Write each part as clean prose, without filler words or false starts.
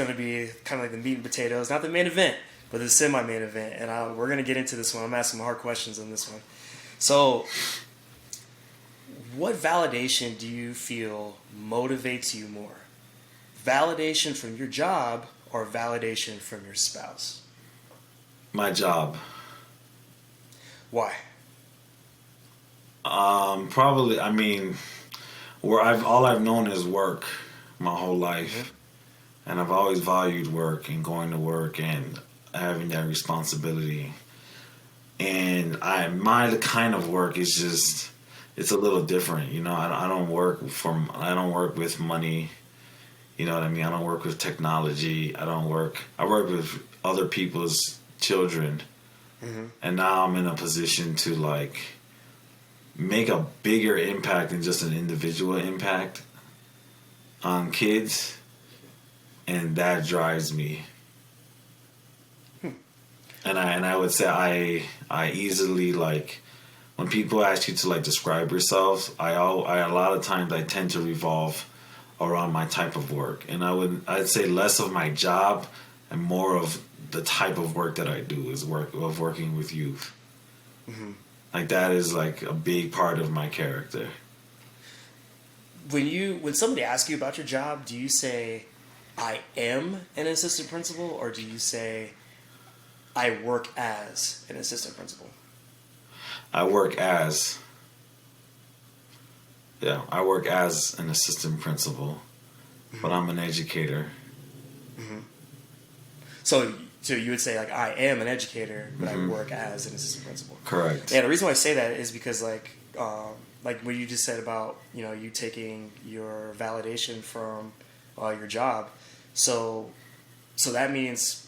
going to be kind of like the meat and potatoes, not the main event, but the semi-main event. And we're going to get into this one. I'm asking some hard questions on this one. So, what validation do you feel motivates you more? Validation from your job or validation from your spouse? My job. Why? Probably. I mean, where all I've known is work my whole life, and I've always valued work and going to work and having that responsibility. And my kind of work is just, it's a little different. You know, I don't work with money. You know what I mean? I don't work with technology. I work with other people's children. And now I'm in a position to like make a bigger impact than just an individual impact on kids. And that drives me. And I would say I easily, like, when people ask you to like describe yourselves, I a lot of times I tend to revolve around my type of work, and I'd say less of my job and more of the type of work that I do is working with youth. Like that is like a big part of my character. When somebody asks you about your job, do you say I am an assistant principal, or do you say I work as an assistant principal? I work as an assistant principal, but I'm an educator. So you would say like I am an educator, but I work as an assistant principal. Correct. Yeah, the reason why I say that is because like what you just said about you taking your validation from your job, so that means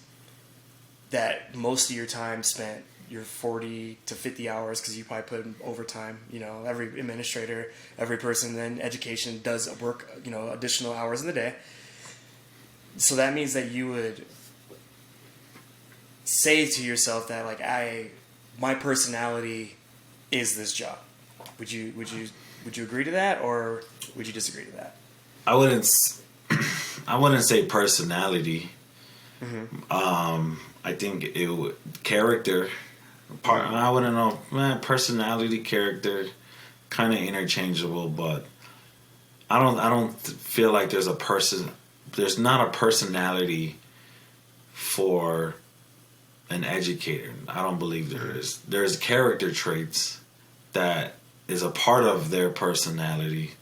that most of your time spent, your 40 to 50 hours, because you probably put in overtime. Every administrator, every person in education does work, additional hours in the day. So that means that you would say to yourself that like my personality is this job. Would you agree to that, or would you disagree to that? I wouldn't say personality. I think character. I wouldn't know. Personality, character, kind of interchangeable, but I don't feel like there's not a personality for an educator. I don't believe there is. There's character traits that is a part of their personality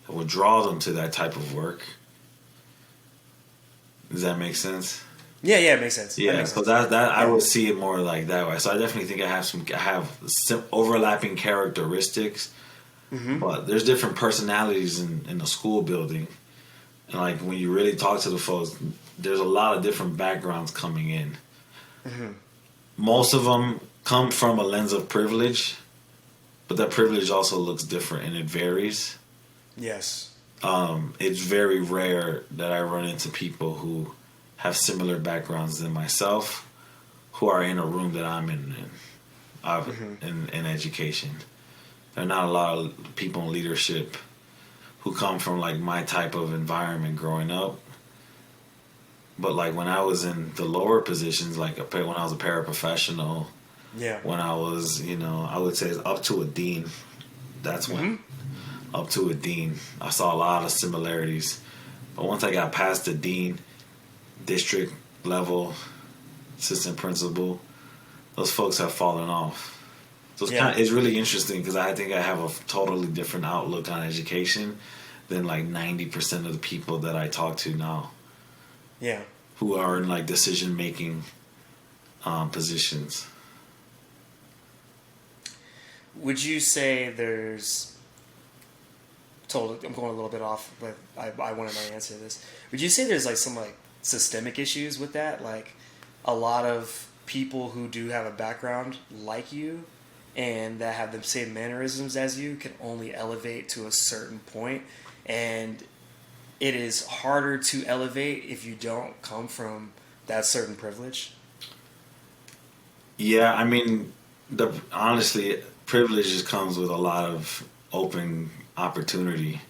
that will draw them to that type of work. Does that make sense? Yeah, it makes sense. Yeah, makes so sense. I would see it more like that way. So I definitely think I have some overlapping characteristics, but there's different personalities in the school building, and like when you really talk to the folks, there's a lot of different backgrounds coming in. Most of them come from a lens of privilege, but that privilege also looks different and it varies. Yes. It's very rare that I run into people who have similar backgrounds than myself, who are in a room that I'm in education. There are not a lot of people in leadership who come from like my type of environment growing up. But like when I was in the lower positions, like when I was a paraprofessional, when I was, I would say up to a dean, that's when, up to a dean, I saw a lot of similarities. But once I got past the dean, district level, assistant principal, those folks have fallen off. So it's really interesting because I think I have a totally different outlook on education than like 90% of the people that I talk to now. Yeah. Who are in like decision making positions. Would you say there's... I'm going a little bit off, but I want to know the answer to this. Would you say there's like some like systemic issues with that? Like a lot of people who do have a background like you and that have the same mannerisms as you can only elevate to a certain point, and it is harder to elevate if you don't come from that certain privilege? Yeah, I mean, honestly, privilege just comes with a lot of open opportunity.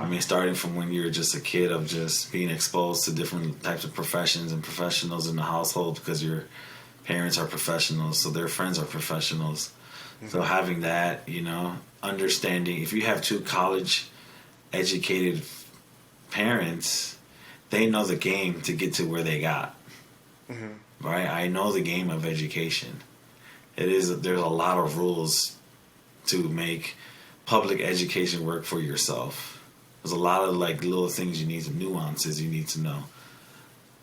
I mean, starting from when you're just a kid of just being exposed to different types of professions and professionals in the household because your parents are professionals, so their friends are professionals. So having that, understanding, if you have two college educated parents, they know the game to get to where they got. Right? I know the game of education. There's a lot of rules to make public education work for yourself. There's a lot of like little things nuances you need to know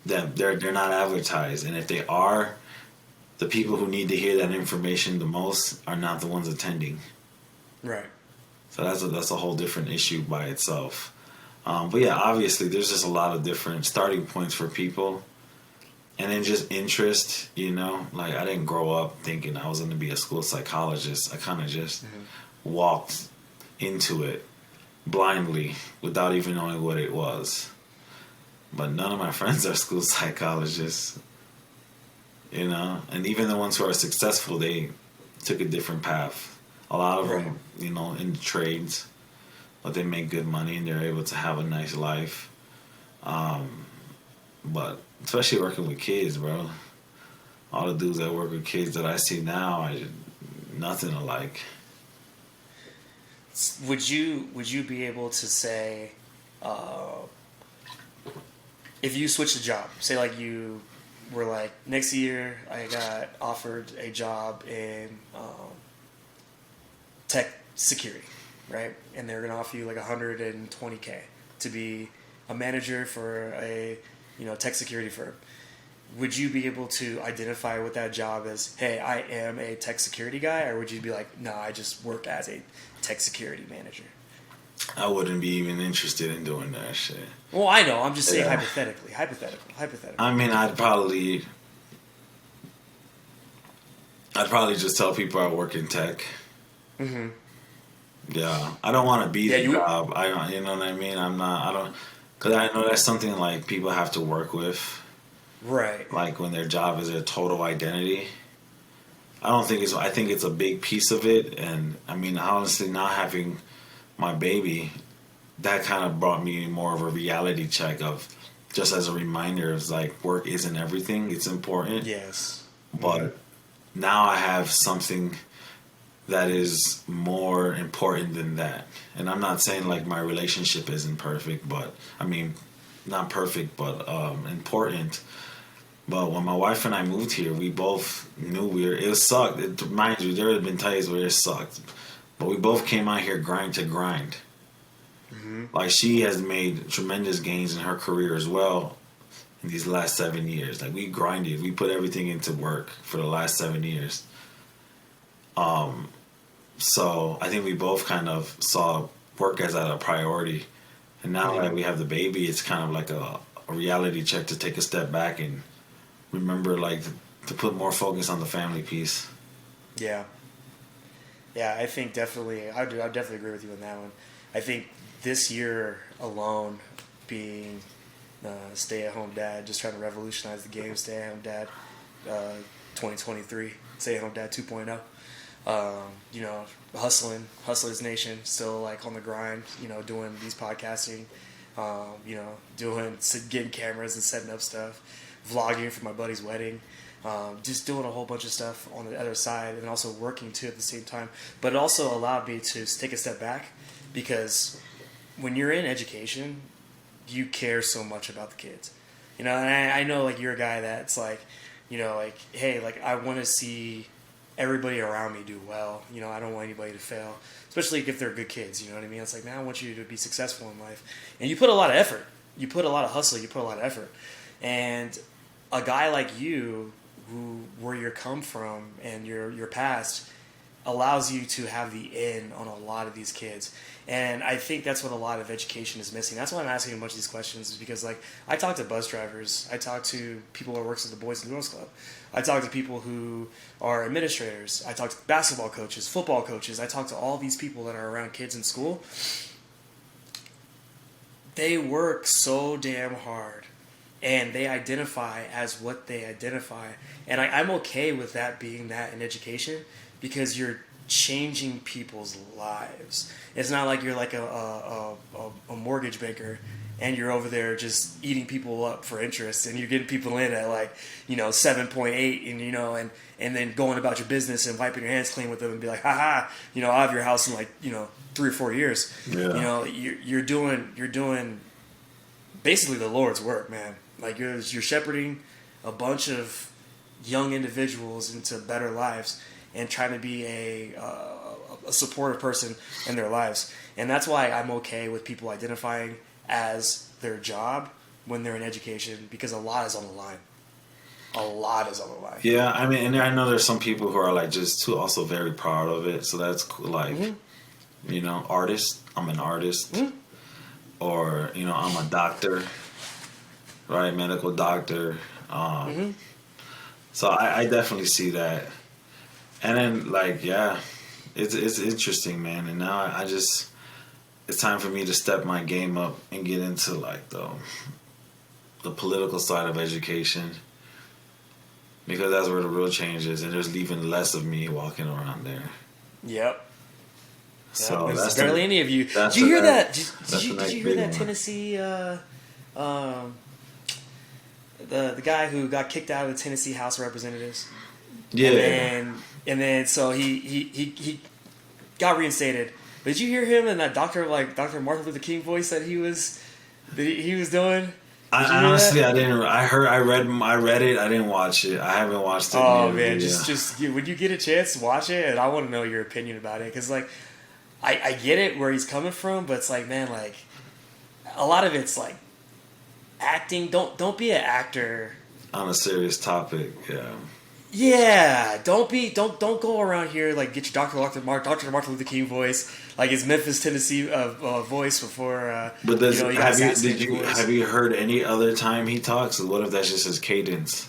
that they're not advertised, and if they are, the people who need to hear that information the most are not the ones attending. Right. So that's a whole different issue by itself. But yeah, obviously there's just a lot of different starting points for people, and then just interest. Like I didn't grow up thinking I was going to be a school psychologist. I kind of just walked into it blindly without even knowing what it was. But none of my friends are school psychologists, and even the ones who are successful, they took a different path. A lot of them, in the trades, but they make good money and they're able to have a nice life. But especially working with kids, bro. All the dudes that work with kids that I see now, nothing alike. Would you be able to say, if you switched a job, say like you were like, next year I got offered a job in tech security, right? And they're going to offer you like $120K to be a manager for a tech security firm. Would you be able to identify with that job as, hey, I am a tech security guy, or would you be like, no, I just work as a tech security manager? I wouldn't be even interested in doing that shit. Well, I know. I'm just saying hypothetically. I mean, I'd probably just tell people I work in tech. Mm-hmm. Yeah, I don't want to be the job. I don't. You know what I mean? I don't. Because I know that's something like people have to work with. Right. Like when their job is their total identity. I think it's a big piece of it, and I mean, honestly, not having my baby, that kind of brought me more of a reality check of just as a reminder of like work isn't everything. It's important. Yes. But now I have something that is more important than that. And I'm not saying like my relationship isn't perfect, but I mean, not perfect, but important. But when my wife and I moved here, we both knew it sucked. Mind you, there have been times where it sucked. But we both came out here grind to grind. Mm-hmm. Like she has made tremendous gains in her career as well in these last 7 years. Like we grinded. We put everything into work for the last 7 years. So I think we both kind of saw work as a priority. And now that we have the baby, it's kind of like a reality check to take a step back and remember like to put more focus on the family piece. Yeah. Yeah, I think definitely, I definitely agree with you on that one. I think this year alone, being stay-at-home dad, just trying to revolutionize the game, stay-at-home dad, 2023, stay-at-home dad 2.0. Hustlers Nation, still like on the grind, doing these podcasting, getting cameras and setting up stuff, vlogging for my buddy's wedding. Just doing a whole bunch of stuff on the other side and also working too at the same time. But it also allowed me to take a step back because when you're in education, you care so much about the kids. And I know like you're a guy that's like, hey, like I want to see everybody around me do well. I don't want anybody to fail, especially if they're good kids. You know what I mean? It's like, man, I want you to be successful in life. And you put a lot of effort. You put a lot of hustle. You put a lot of effort. And a guy like you, where you come from and your past allows you to have the in on a lot of these kids. And I think that's what a lot of education is missing. That's why I'm asking a bunch of these questions, is because like I talk to bus drivers, I talk to people who works at the Boys and Girls Club, I talk to people who are administrators, I talk to basketball coaches, football coaches, I talk to all these people that are around kids in school. They work so damn hard. And they identify as what they identify. And I'm okay with that being that in education because you're changing people's lives. It's not like you're like a mortgage banker and you're over there just eating people up for interest and you're getting people in at like, 7.8 and, and then going about your business and wiping your hands clean with them and be like, haha, I'll have your house in like, 3 or 4 years. Yeah. You're doing basically the Lord's work, man. Like you're shepherding a bunch of young individuals into better lives and trying to be a supportive person in their lives. And that's why I'm okay with people identifying as their job when they're in education, because a lot is on the line. A lot is on the line. Yeah, I mean, and I know there's some people who are like just too also very proud of it. So that's cool. Like, artist. I'm an artist. Or, I'm a doctor, right? Medical doctor. So I definitely see that. And then, like, yeah, it's interesting, man. And now I just, it's time for me to step my game up and get into, like, the political side of education. Because that's where the real change is. And there's even less of me walking around there. Yep. So there's that's barely any of you. Did you hear that? Did you hear that Tennessee, the guy who got kicked out of the Tennessee House of Representatives? Yeah. And then so he got reinstated. But did you hear him and that Dr. Martin Luther King voice that he was doing? I honestly, I didn't. I read it. I didn't watch it. I haven't watched it. Oh man, just when you get a chance, watch it, and I want to know your opinion about it, because like, I get it where he's coming from, but it's like, man, like, a lot of it's like acting. Don't be an actor on a serious topic. Yeah. Yeah, don't go around here like get your Dr. Martin Luther King voice, like his Memphis, Tennessee voice before. But have you heard any other time he talks? What if that's just his cadence?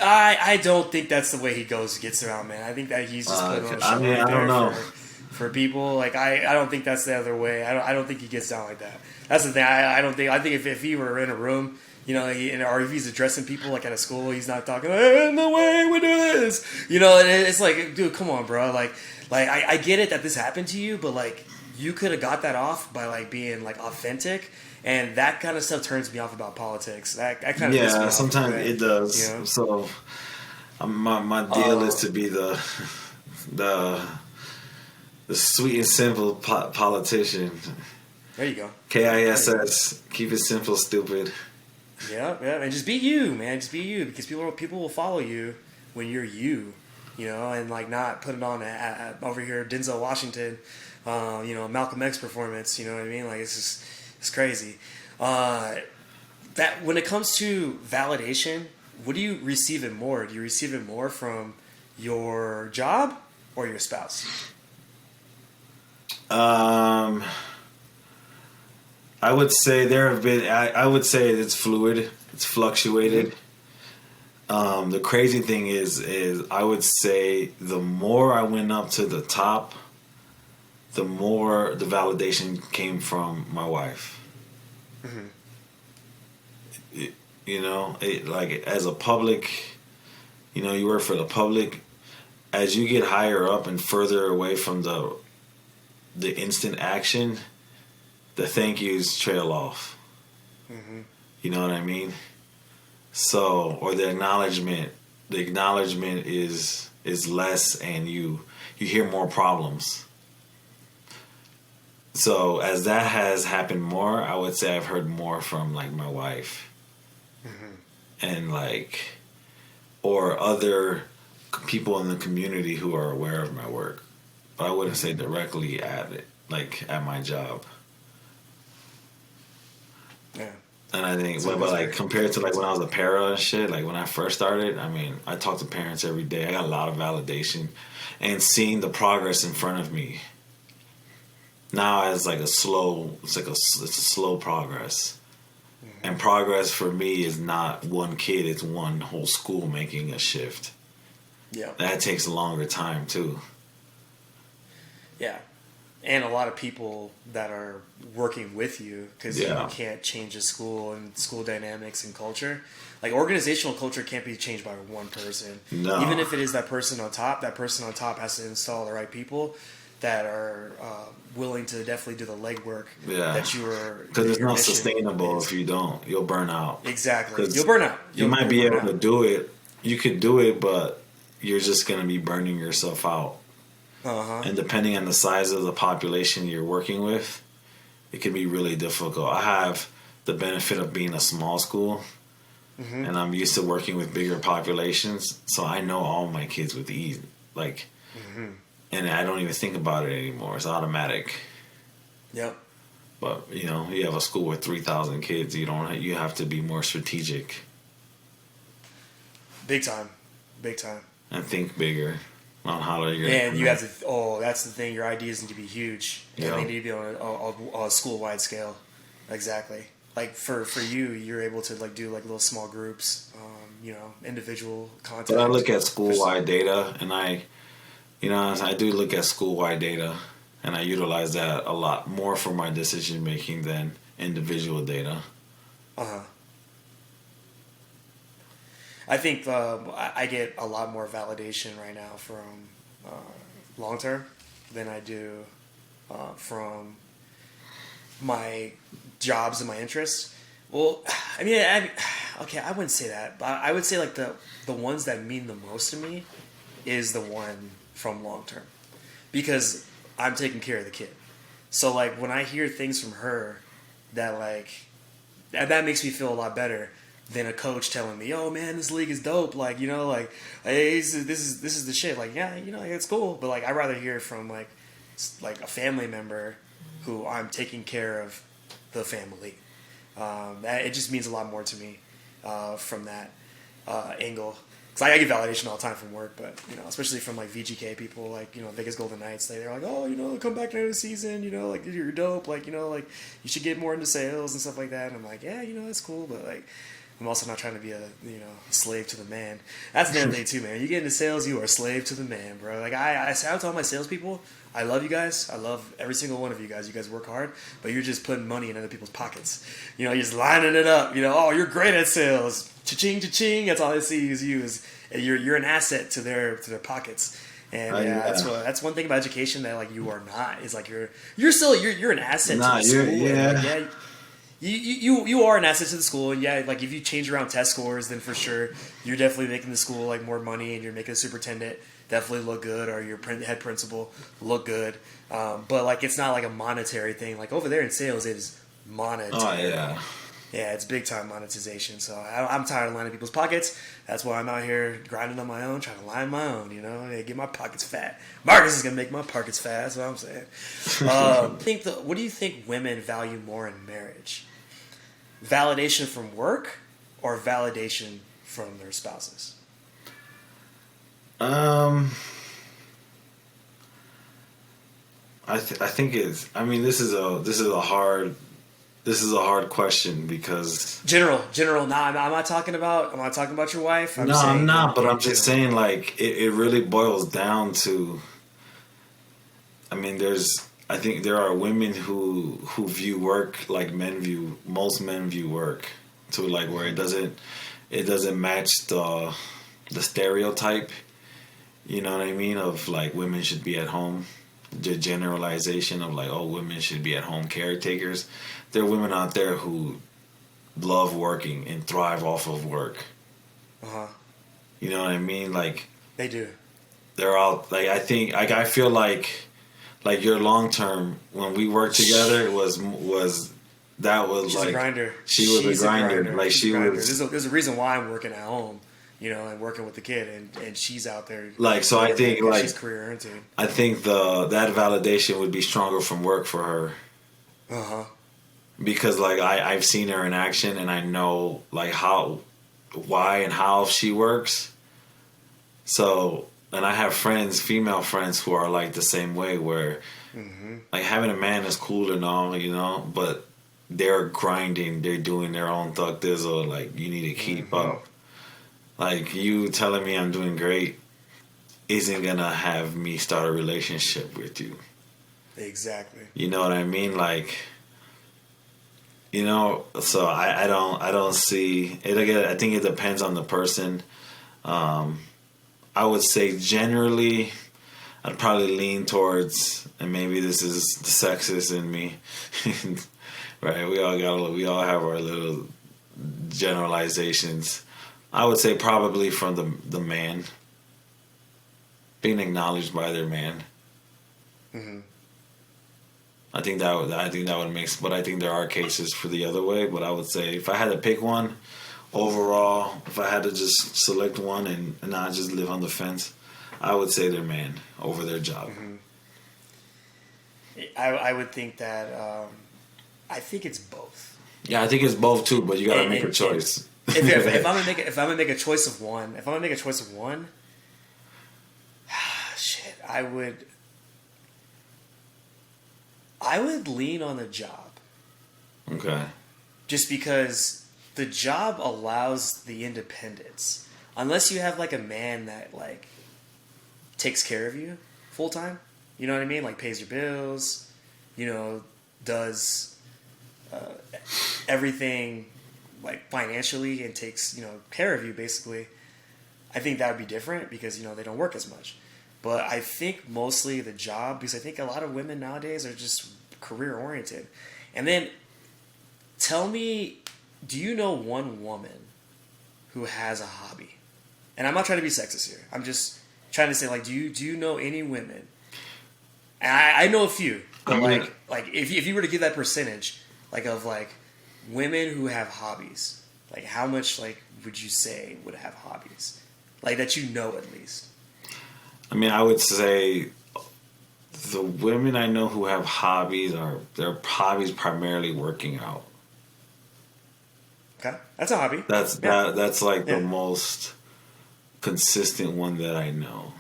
I don't think that's the way he gets around, man. I think that he's just putting on a show I don't know. For people. Like I don't think that's the other way. I don't think he gets down like that. That's the thing. I think if he were in a room, or if he's addressing people like at a school, he's not talking, hey, no way, we do this. And it's like, dude, come on, bro. Like I get it that this happened to you, but like you could have got that off by like being like authentic, and that kind of stuff turns me off about politics. That kind of sometimes it does. So my deal is to be the sweet and simple politician. There you go. KISS. Keep it simple, stupid. Yeah, and just be you, man. Just be you, because people will follow you when you're you, and like not put it on over here Denzel Washington, Malcolm X performance. You know what I mean? Like it's crazy. That when it comes to validation, what do you receive it more? Do you receive it more from your job or your spouse? I would say there have been. I would say it's fluid. It's fluctuated. The crazy thing is I would say the more I went up to the top, the more the validation came from my wife. Mm-hmm. Like as a public, you work for the public. As you get higher up and further away from the instant action, the thank yous trail off. Mm-hmm. You know what I mean? So, or the acknowledgement is less, and you hear more problems. So, as that has happened more, I would say I've heard more from like my wife, and like, or other people in the community who are aware of my work. But I wouldn't say directly at it, like at my job. Yeah. And I think, what about like compared to like when I was a para and shit, like when I first started, I mean, I talk to parents every day. I got a lot of validation, and seeing the progress in front of me. Now it's like it's a slow progress. Mm-hmm. And progress for me is not one kid, it's one whole school making a shift. Yeah. That takes a longer time too. Yeah. and a lot of people that are working with you because Yeah. you can't change a school and school dynamics and culture. Like organizational culture can't be changed by one person. No. Even if it is that person on top, that person on top has to install the right people that are willing to definitely do the legwork Yeah. that you are. Because it's your not mission sustainable is. if you don't. You'll burn out. Exactly. 'Cause You'll burn out. You might be burn able to out. do it. You could do it, but you're just going to be burning yourself out. Uh-huh. And depending on the size of the population you're working with, it can be really difficult. I have the benefit of being a small school, Mm-hmm. and I'm used to working with bigger populations, so I know all my kids with ease. Like, Mm-hmm. and I don't even think about it anymore. It's automatic. Yep. But you know, you have a school with 3,000 kids. You have to be more strategic Big time. Big time. and think bigger on how you're. And you have to. Oh, that's the thing. Your ideas need to be huge. And Yeah. they need to be on a school wide scale. Exactly. Like for you, you're able to like do like little small groups. Individual content. But I look at school-wide data, and I do look at school-wide data, and I utilize that a lot more for my decision making than individual data. Uh-huh. I think I get a lot more validation right now from long term than I do from my jobs and my interests. Well, I mean, I wouldn't say that, but I would say like the ones that mean the most to me is the one from long term, because I'm taking care of the kid. So like when I hear things from her that like that makes me feel a lot better than a coach telling me, "Oh man, this league is dope." Like hey, this is the shit. Like it's cool, but like I'd rather hear from like a family member who I'm taking care of the family. That it just means a lot more to me from that angle. Because I get validation all the time from work, but especially from like VGK people, like Vegas Golden Knights, they're like, "Oh, come back during the season, like you're dope, like like you should get more into sales and stuff like that." And I'm like, "Yeah, that's cool," but like I'm also not trying to be a slave to the man. That's another thing too, man. You get into sales, you are a slave to the man, bro. Like I tell all my salespeople, I love you guys. I love every single one of you guys. You guys work hard, but you're just putting money in other people's pockets. You're just lining it up. Oh, you're great at sales. Cha-ching, cha-ching. That's all I see is you. You're an asset to their pockets. And that's one thing about education that like you are not. Is like you're still an asset to the school. And, like, You are an asset to the school, and like if you change around test scores, then for sure you're definitely making the school like more money, and you're making the superintendent definitely look good, or your head principal look good. But like it's not like a monetary thing. Like over there in sales, it is monetary. Oh yeah. Yeah, it's big time monetization. So I'm tired of lining people's pockets. That's why I'm out here grinding on my own, trying to line my own. Get my pockets fat. Marcus is gonna make my pockets fat. That's what I'm saying. What do you think women value more in marriage? Validation from work or validation from their spouses? I think it's. I mean, this is a hard question because General. Nah, I'm not talking about your wife. I'm not. But I'm just saying, like, it really boils down to. I mean, I think there are women who view work like most men view work, to like where it doesn't match the stereotype. You know what I mean? Of like women should be at home. The generalization of like, oh, women should be at home caretakers. There are women out there who love working and thrive off of work. You know what I mean? Like they do. They're all like, I think, like, I feel like your long term when we worked together was She's like a grinder. She was a grinder. Like she was. There's a reason why I'm working at home. And working with the kid, and she's out there. Like, so I think like she's career oriented. I think that validation would be stronger from work for her. Because like I've seen her in action, and I know like why and how she works. So, and I have female friends who are like the same way, where like having a man is cool and all, but they're grinding, they're doing their own thug dizzle. Like you need to keep up. Like, you telling me I'm doing great isn't gonna have me start a relationship with you. Exactly. You know what I mean? Like, you know, so I don't see it again. I think it depends on the person. I would say generally, I'd probably lean towards, and maybe this is the sexist in me, right? We all have our little generalizations. I would say probably from the man being acknowledged by their man. Hmm. I think that would mix, but I think there are cases for the other way. But I would say if I had to pick one overall, if I had to just select one and not just live on the fence, I would say their man over their job. Hmm. I would think that I think it's both. Yeah, I think it's both too, but you got to make a And choice. if I'm gonna make a choice of one, shit, I would lean on the job Okay. just because the job allows the independence. Unless you have like a man that like takes care of you full time, you know what I mean? Like pays your bills, you know, does everything like financially and takes care of you basically. I think that would be different because they don't work as much. But I think mostly the job, because I think a lot of women nowadays are just career oriented. And then tell me, do you know one woman who has a hobby? And I'm not trying to be sexist here. I'm just trying to say, like, do you know any women? And I know a few, but like if you were to give that percentage, like of like women who have hobbies, like how much like would you say would have hobbies, like that at least? I mean, I would say the women I know who have hobbies are their hobbies primarily working out. Okay, that's a hobby. That's like Yeah. the most consistent one that I know.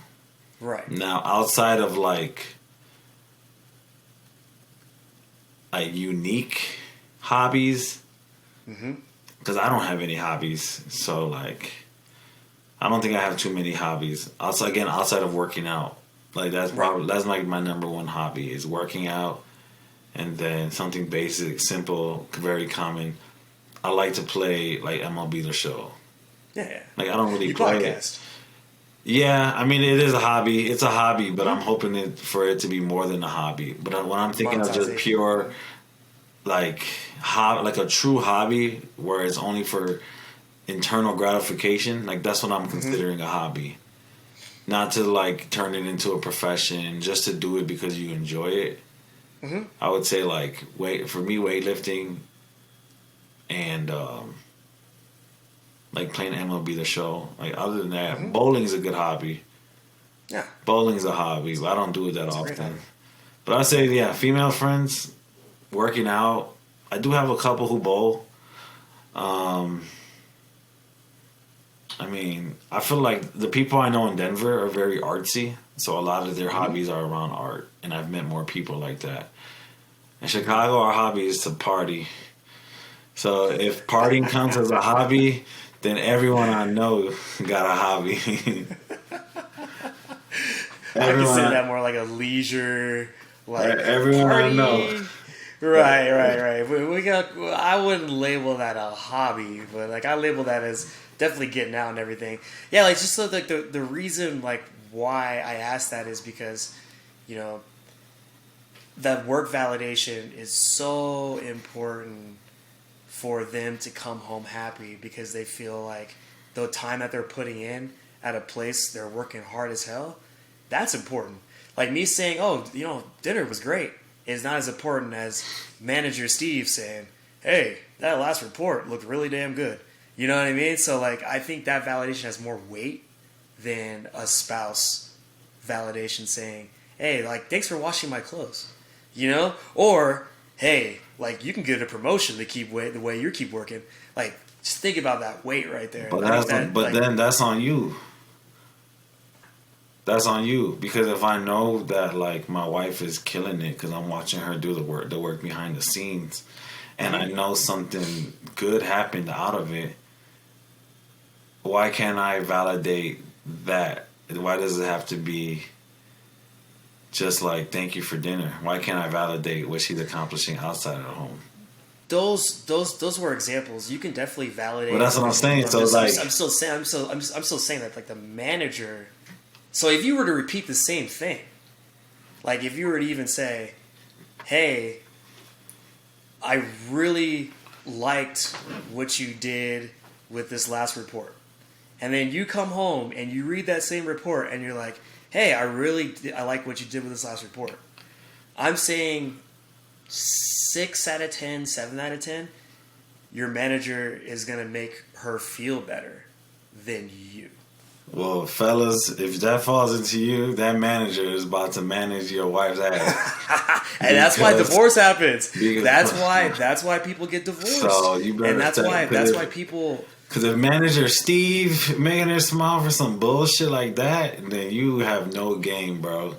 Right. Now, outside of like unique hobbies, Mm-hmm. because I don't have any hobbies, so like I don't think I have too many hobbies. Outside of working out, like that's like my number one hobby is working out, and then something basic, simple, very common. I like to play like MLB The Show. Yeah. Like I don't really You play it. podcast. Yeah, I mean it is a hobby. It's a hobby, but I'm hoping for it to be more than a hobby. But when I'm thinking of just Monetization. pure, like like a true hobby where it's only for internal gratification, like that's what I'm considering a hobby. Not to like turn it into a profession, just to do it because you enjoy it. Mm-hmm. I would say like weightlifting and like playing MLB The Show. Like other than that, bowling is a good hobby. Yeah. Bowling's a hobby, but I don't do it that It's a great often. hobby. But I say, yeah, female friends, working out. I do have a couple who bowl. I mean, I feel like the people I know in Denver are very artsy, so a lot of their hobbies are around art, and I've met more people like that. In Chicago, our hobby is to party. So if partying counts as a hobby, then everyone I know got a hobby. I consider that more like a leisure, like everyone I party. know. Right. We got. I wouldn't label that a hobby, but like I label that as definitely getting out and everything. Yeah, like just so like the reason like why I asked that is because, you know, that work validation is so important for them to come home happy because they feel like the time that they're putting in at a place they're working hard as hell. That's important. Like me saying, "Oh, dinner was great," is not as important as manager Steve saying, "Hey, that last report looked really damn good." You know what I mean? So like, I think that validation has more weight than a spouse validation saying, "Hey, like, thanks for washing my clothes," or "Hey, like, you can get a promotion to keep the way you keep working." Like, just think about that weight right there. But I think then that's on you. That's on you because if I know that like my wife is killing it because I'm watching her do the work behind the scenes, and I know something good happened out of it, why can't I validate that? Why does it have to be just like thank you for dinner. Why can't I validate what she's accomplishing outside of the home? Those were examples. You can definitely validate. Well, that's what I'm saying. So I'm still saying that like the manager. So if you were to repeat the same thing, like if you were to even say, "Hey, I really liked what you did with this last report," and then you come home and you read that same report and you're like, "Hey, I like what you did with this last report." I'm saying 6 out of 10, 7 out of 10, your manager is going to make her feel better than you. Well, fellas, if that falls into you, that manager is about to manage your wife's ass. And that's why divorce happens. That's why people get divorced. So you better. And that's why people. Because if manager Steve making her smile for some bullshit like that, then you have no game, bro.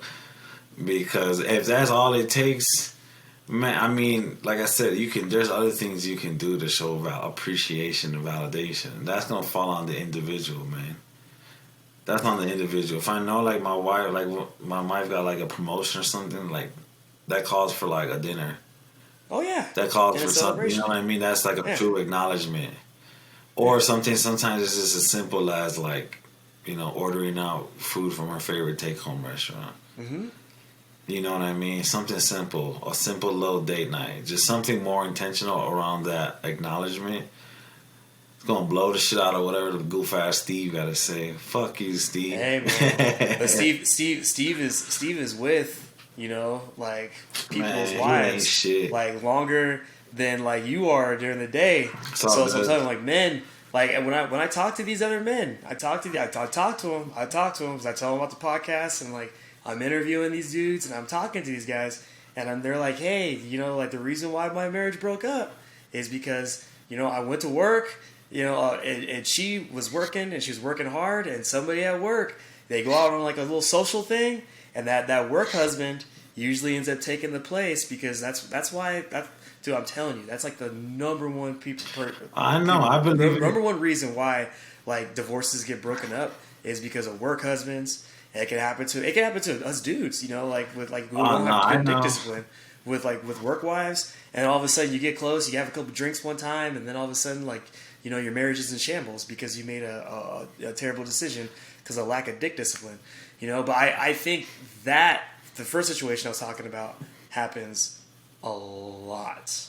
Because if that's all it takes, man, I mean, like I said, there's other things you can do to show appreciation and validation. That's gonna fall on the individual, man. That's on the individual. If I know, like my wife got like a promotion or something, like that calls for like a dinner. Oh yeah. That calls for something. You know what I mean? That's like a true acknowledgement. Or something. Sometimes it's just as simple as like, ordering out food from her favorite take-home restaurant. Mm-hmm. You know what I mean? Something simple, a simple little date night, just something more intentional around that acknowledgement. It's gonna blow the shit out of whatever the goof ass Steve gotta say. Fuck you, Steve. Hey man, but Steve is with like people's wives like longer than like you are during the day. So I'm telling like men. Like when I talk to these other men, I talk to them because I tell them about the podcast and like I'm interviewing these dudes and I'm talking to these guys and they're like, hey, like the reason why my marriage broke up is because I went to work, and she was working and she was working hard and somebody at work they go out on like a little social thing and that work husband usually ends up taking the place because that's why. Dude, I'm telling you, that's like the number one I know. I believe number one reason why like divorces get broken up is because of work husbands. And it can happen to us dudes, like with like we don't have dick discipline with work wives, and all of a sudden you get close, you have a couple drinks one time, and then all of a sudden like your marriage is in shambles because you made a terrible decision because of lack of dick discipline, But I think that the first situation I was talking about happens a lot.